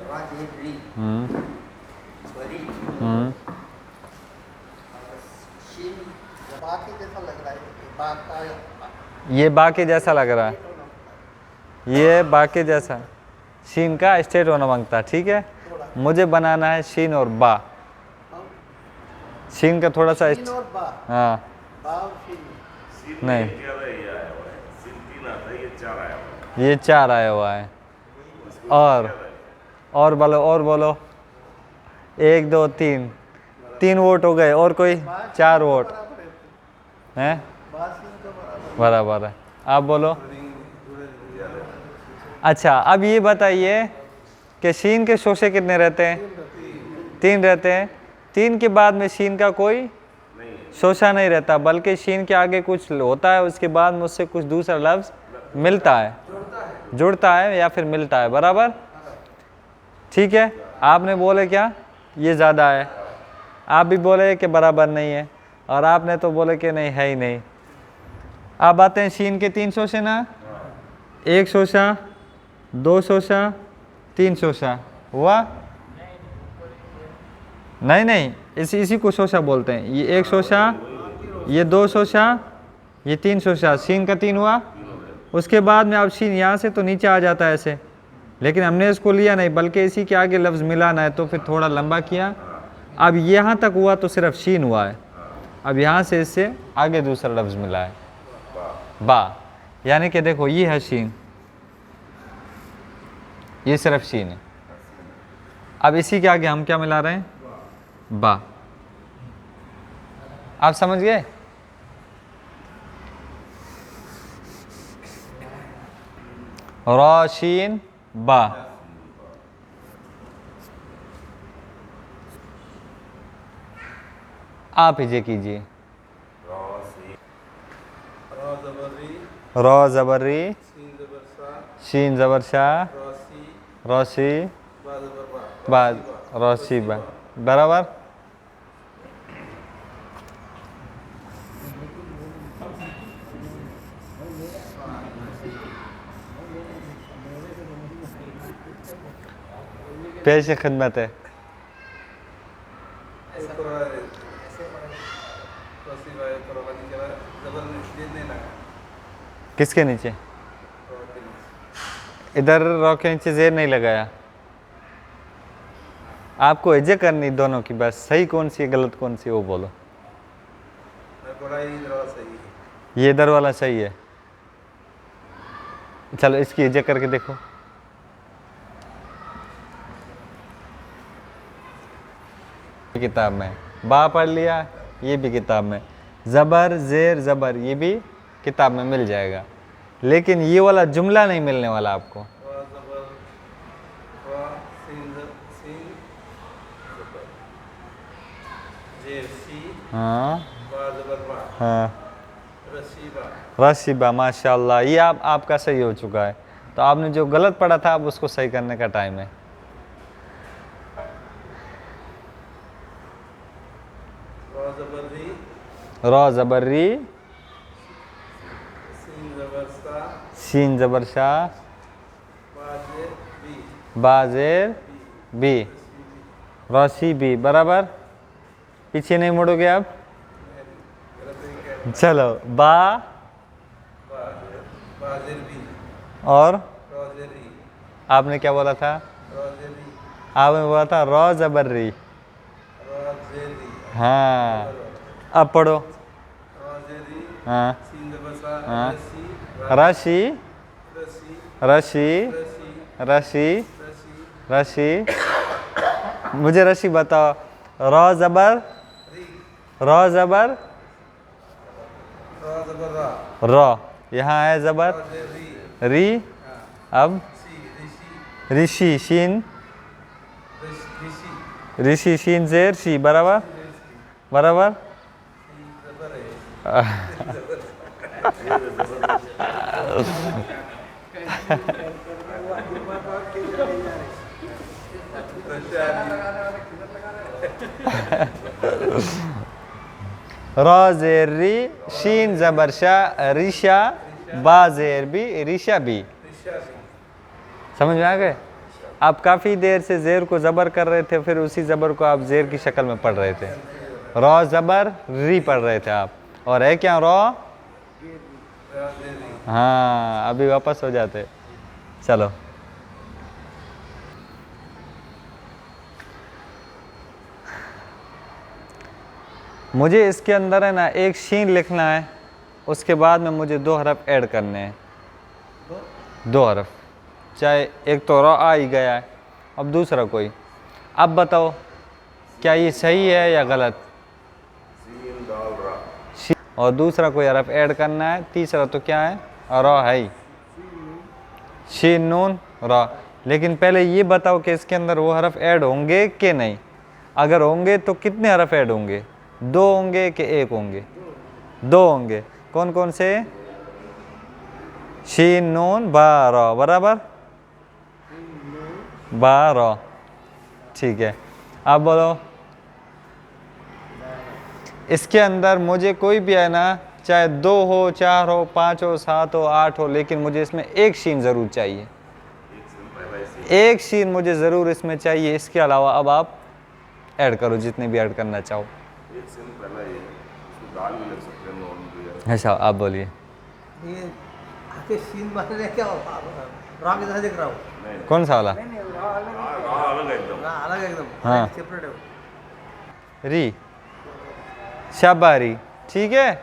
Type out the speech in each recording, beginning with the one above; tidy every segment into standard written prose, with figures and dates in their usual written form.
हम्म हम्म ये बा के जैसा लग रहा है, ये बा के जैसा शीन का स्ट्रेट होना मांगता है। ठीक है, मुझे बनाना है शीन और बा। शीन का थोड़ा सा हाँ नहीं, ये 4 आया हुआ है। और बोलो, और बोलो। 1 2 3, 3 वोट हो गए। और कोई? 4 वोट हैं, बराबर है। आप बोलो। अच्छा, अब ये बताइए कि शीन के शोशे कितने रहते हैं? 3 रहते हैं। 3 के बाद में शीन का कोई शोशा नहीं रहता, बल्कि शीन के आगे कुछ होता है, उसके बाद में उससे कुछ दूसरा लफ्ज़ मिलता है, जुड़ता है या फिर मिलता है। बराबर, ठीक है। आपने बोले क्या ये ज़्यादा है, आप भी बोले कि बराबर नहीं है, और आपने तो बोले कि नहीं है ही नहीं। अब आते हैं शीन के 3 शोशे ना, 1 शोशा, 2 शोशा, 3 शोशा हुआ? नहीं, इसी को शोशा बोलते हैं। ये 1 शोशा, ये 2 शोशा, ये 3 शोशा। शीन का 3 हुआ। उसके बाद में अब शीन यहाँ से तो नीचे आ जाता है ऐसे, लेकिन हमने इसको लिया नहीं, बल्कि इसी के आगे लफ्ज़ मिलाना है, तो फिर थोड़ा लंबा किया। अब यहाँ तक हुआ तो सिर्फ शीन हुआ है। अब यहाँ से इससे आगे दूसरा लफ्ज़ मिला है, बा। यानी कि देखो, ये है शीन, ये सिर्फ शीन है। अब इसी के आगे हम क्या मिला रहे हैं? बा। आप समझ गए? शीन बा। आप इजे कीजिए। रॉ ज़बर री, शीन ज़बर शाह, रौशी, बाद रौशी बा। बराबर। पेश खिदमत है। किसके नीचे? इधर रॉ के नीचे जेर नहीं लगाया। आपको इजे करनी दोनों की, बस सही कौन सी है गलत कौन सी है वो बोलो। ये इधर वाला सही है। चलो इसकी इजे करके देखो। किताब में बा पढ़ लिया, ये भी किताब में। ज़बर ज़ेर ज़बर ये भी किताब में मिल जाएगा, लेकिन ये वाला जुमला नहीं मिलने वाला आपको। हाँ हाँ, रसीबा। माशाल्लाह, ये आपका सही हो चुका है। तो आपने जो गलत पढ़ा था, अब उसको सही करने का टाइम है। रॉ ज़बर री, शीन ज़बर शाह, बा ज़ेर बी, रौशी बी। बराबर। पीछे नहीं मुड़ोगे आप? चलो, बा और आपने क्या बोला था? आपने बोला था रॉ ज़बर री। हाँ, अब पढ़ो। हाँ हाँ, रशी रशी रशी रशी। मुझे रशी बताओ। रॉ ज़बर, रॉ ज़बर रॉ, यहाँ है ज़बर री। अब ऋषि, शीन, ऋषि, शीन ज़ेर शी। बराबर बराबर। रॉ ज़ेर री, शीन ज़बर शाह, रिशा, बा ज़ेर बी, रिशा बी। समझ में आ गए? आप काफ़ी देर से ज़ेर को ज़बर कर रहे थे, फिर उसी ज़बर को आप ज़ेर की शक्ल में पढ़ रहे थे। रॉ ज़बर री पढ़ रहे थे आप, और है क्या रॉ? हाँ, अभी वापस हो जाते। चलो, मुझे इसके अंदर है ना एक शीन लिखना है, उसके बाद में मुझे 2 हरफ ऐड करने हैं। 2 हरफ, चाहे एक तो रॉ आ ही गया है, अब दूसरा कोई। अब बताओ क्या ये सही है या गलत? और दूसरा कोई हरफ ऐड करना है, तीसरा तो क्या है? रॉ है ही, शीन नून रॉ। लेकिन पहले ये बताओ कि इसके अंदर वो हरफ ऐड होंगे कि नहीं। अगर होंगे तो कितने हरफ ऐड होंगे? 2 होंगे कि 1 होंगे? 2 होंगे। कौन कौन से? शीन नून बा रॉ, बराबर, बा रॉ। ठीक है, अब बोलो इसके अंदर मुझे कोई भी है ना, चाहे 2 हो, 4 हो, 5 हो, 7 हो, 8 हो, लेकिन मुझे इसमें एक शीन ज़रूर चाहिए। एक शीन मुझे ज़रूर इसमें चाहिए। इसके अलावा अब आप ऐड करो जितने भी ऐड करना चाहो। अच्छा, आप बोलिए। कौन सा वाला? हाँ, री, शाबारी। ठीक है,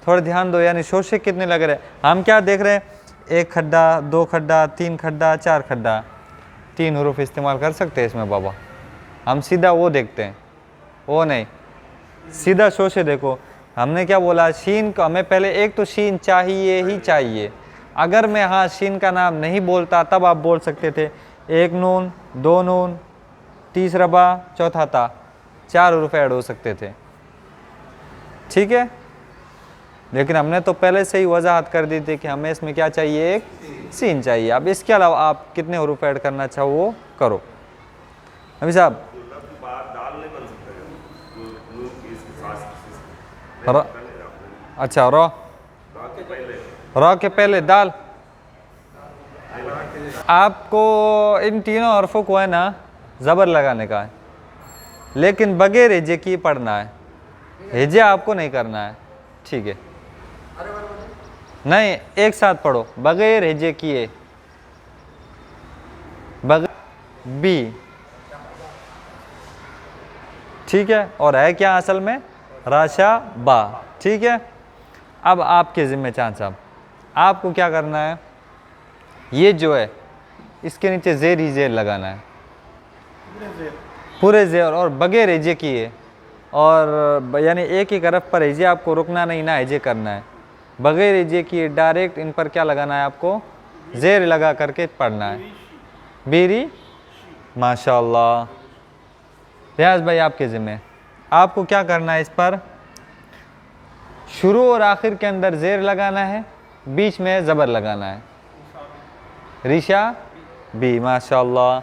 थोड़ा ध्यान दो। यानी शोशे कितने लग रहे हैं? हम क्या देख रहे हैं? 1 खड्डा, 2 खड्डा, 3 खड्डा, 4 खड्डा। 3 हरूफ इस्तेमाल कर सकते हैं इसमें बाबा। हम सीधा वो देखते हैं, वो नहीं, सीधा शोशे देखो। हमने क्या बोला? शीन का हमें पहले एक तो शीन चाहिए ही चाहिए। अगर मैं हाँ शीन का नाम नहीं बोलता तब आप बोल सकते थे 1 नून, 2 नून, तीसरा बा, चौथा ता, 4 हरूफ ऐड हो सकते थे। ठीक है, लेकिन हमने तो पहले से ही वजाहत कर दी थी कि हमें इसमें क्या चाहिए? एक सीन चाहिए। अब इसके अलावा आप कितने हरूफ ऐड करना चाहो वो करो। अभी साहब, अच्छा, रॉ के पहले दाल। आपको इन तीनों हरफों को है ना ज़बर लगाने का है, लेकिन बगैर हिजे की पढ़ना है। हिजे आपको नहीं करना है, ठीक है? नहीं, एक साथ पढ़ो, बगैर हिजे किए, बगैर बी। ठीक है, और है क्या असल में? राशा बा। ठीक है, अब आपके ज़िम्मे चांद साहब, आपको क्या करना है? ये जो है इसके नीचे ज़ेर ही ज़ेर लगाना है, पूरे ज़ेर, और बगैर हिजे किए। और यानी एक ही हरफ पर हिजे आपको रुकना नहीं, ना हिजे करना है। बगैर हिजे किए डायरेक्ट इन पर क्या लगाना है? आपको ज़ेर लगा करके पढ़ना है। बीरी, माशाअल्लाह। रियाज भाई आपके ज़िम्मे, आपको क्या करना है? इस पर शुरू और आखिर के अंदर ज़ेर लगाना है, बीच में ज़बर लगाना है। रिशा बी, माशाअल्लाह।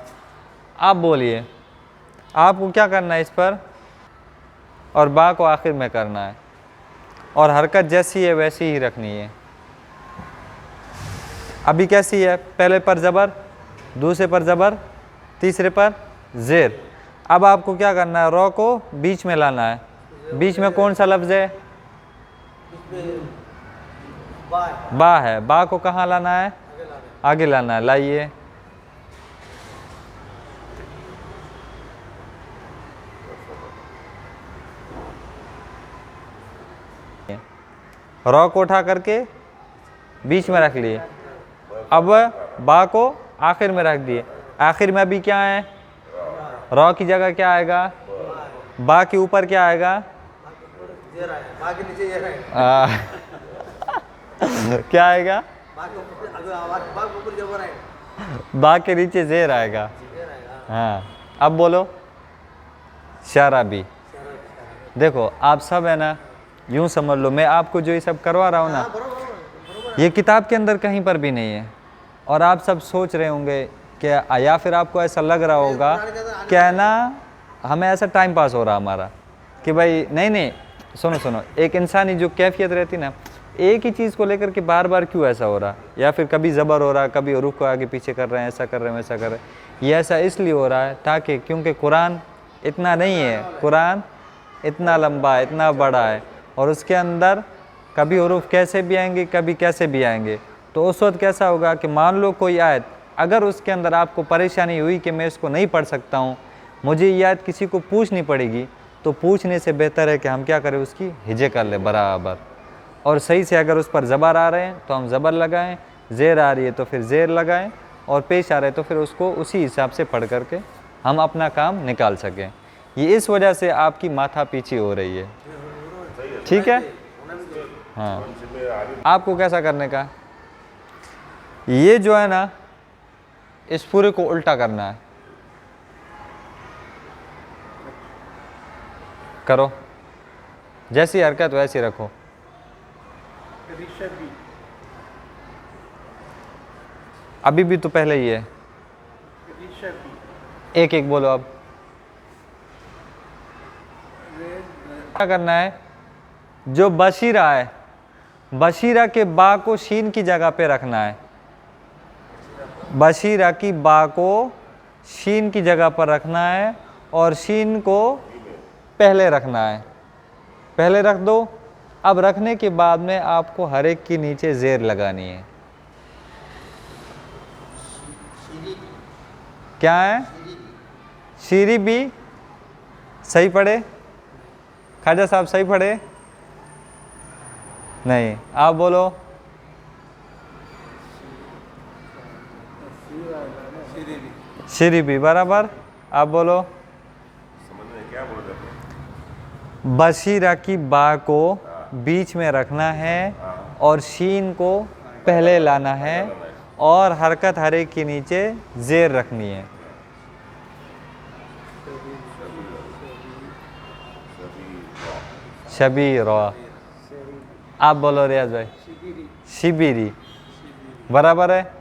आप बोलिए, आपको क्या करना है? इस पर और बा को आखिर में करना है, और हरकत जैसी है वैसी ही रखनी है। अभी कैसी है? पहले पर ज़बर, दूसरे पर ज़बर, तीसरे पर ज़ेर। अब आपको क्या करना है? रॉ को बीच में लाना है। बीच में कौन सा लफ्ज़ है? बा है। बा को कहाँ लाना है? आगे लाना है। लाइए, रॉ को उठा करके बीच में रख लिए। अब बा को आखिर में रख दिए। आखिर में अभी क्या है? रॉ की जगह क्या आएगा? बा के ऊपर क्या आएगा? क्या आएगा? बा के नीचे ज़ेर आएगा। हाँ, अब बोलो शराबी। देखो आप सब है ना, यूँ समझ लो मैं आपको जो ये सब करवा रहा हूँ ना, ये किताब के अंदर कहीं पर भी नहीं है। और आप सब सोच रहे होंगे कि या फिर आपको ऐसा लग रहा होगा क्या ना, हमें ऐसा टाइम पास हो रहा हमारा कि भाई नहीं, सुनो, एक इंसानी जो कैफियत रहती ना, एक ही चीज़ को लेकर के बार बार क्यों ऐसा हो रहा, या फिर कभी ज़बर हो रहा, कभी रुख को आगे पीछे कर रहे हैं, ऐसा कर रहे हैं, वैसा कर रहे हैं। ये ऐसा इसलिए हो रहा है ताकि, क्योंकि कुरान इतना नहीं है, कुरान इतना लंबा है, इतना बड़ा है, और उसके अंदर कभी हुरूफ कैसे भी आएंगे, कभी कैसे भी आएंगे। तो उस वक्त कैसा होगा कि मान लो कोई आयत, अगर उसके अंदर आपको परेशानी हुई कि मैं इसको नहीं पढ़ सकता हूँ, मुझे ये आयत किसी को पूछनी पड़ेगी, तो पूछने से बेहतर है कि हम क्या करें, उसकी हिजे कर ले बराबर, और सही से अगर उस पर ज़बर आ रहे हैं तो हम ज़बर लगाएं, ज़ेर आ रही है तो फिर ज़ेर लगाएं, और पेश आ रहे तो फिर उसको उसी हिसाब से पढ़ करके हम अपना काम निकाल सकें। ये इस वजह से आपकी माथा पीछी हो रही है, ठीक है। हाँ, आपको कैसा करने का, ये जो है ना, इस पूरे को उल्टा करना है। करो, जैसी हरकत वैसी रखो। अभी भी तो पहले ही है, एक एक बोलो। अब क्या करना है, जो बशीरा है, बशीरा के बा को शीन की जगह पे रखना है, बशीरा की बा को शीन की जगह पर रखना है, और शीन को पहले रखना है, पहले रख दो। अब रखने के बाद में आपको हर एक के नीचे ज़ेर लगानी है। क्या है, शीरी भी सही पढ़े, खाजा साहब सही पढ़े नहीं, आप बोलो। शीरी भी बराबर, आप बोलो। बशीरा की बा को बीच में रखना है और शीन को पहले लाना है, और हरकत हर एक के नीचे ज़ेर रखनी है। शबीर, आप बोलो रियाज भाई। शिबिरी बराबर है।